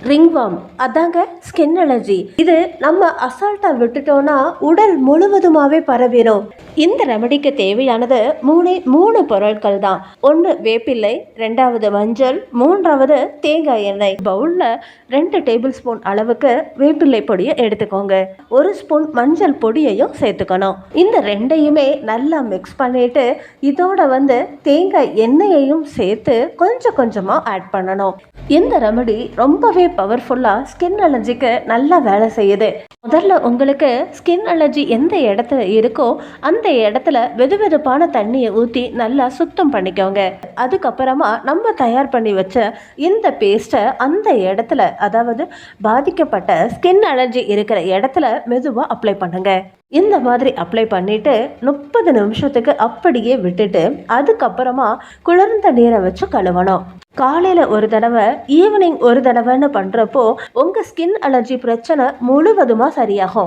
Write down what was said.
ரிங்வார்ம் அதாங்க skin allergy. இது நம்ம அசால்ட்டா விட்டுட்டோம்னா உடல் முழுவதுமாவே பரவிடும். இந்த ரெமடிக்கு தேவையானது மூணு பொருட்கள் தான். ஒன்று வேப்பிலை, ரெண்டாவது மஞ்சள், மூன்றாவது தேங்காய் எண்ணெய். பவுல்ல 2 டேபிள் ஸ்பூன் அளவுக்கு வேப்பிலை பொடியை எடுத்துக்கோங்க. 1 ஸ்பூன் மஞ்சள் பொடியையும் சேர்த்துக்கணும். இந்த ரெண்டையுமே நல்லா மிக்ஸ் பண்ணிட்டு இதோட தேங்காய் எண்ணெயையும் சேர்த்து கொஞ்சம் கொஞ்சமா ஆட் பண்ணணும். இந்த ரெமடி ரொம்பவே பவர்ஃபுல்லாக ஸ்கின் அலர்ஜிக்கு நல்லா வேலை செய்யுது. முதல்ல உங்களுக்கு ஸ்கின் அலர்ஜி எந்த இடத்துல இருக்கோ அந்த இடத்துல வெதுவெதுப்பான தண்ணியை ஊற்றி நல்லா சுத்தம் பண்ணிக்கோங்க. அதுக்கப்புறமா நம்ம தயார் பண்ணி வச்ச இந்த பேஸ்ட்டை அந்த இடத்துல, அதாவது பாதிக்கப்பட்ட ஸ்கின் அலர்ஜி இருக்கிற இடத்துல மெதுவாக அப்ளை பண்ணுங்க. இந்த மாதிரி அப்ளை பண்ணிட்டு 30 நிமிஷத்துக்கு அப்படியே விட்டுட்டு அதுக்கப்புறமா குளிர்ந்த நீரை வச்சு கழுவணும். காலையில் ஒரு தடவை, ஈவினிங் ஒரு தடவைன்னு பண்ணுறப்போ உங்கள் ஸ்கின் அலர்ஜி பிரச்சனை முழுவதுமாக சரியாகும்.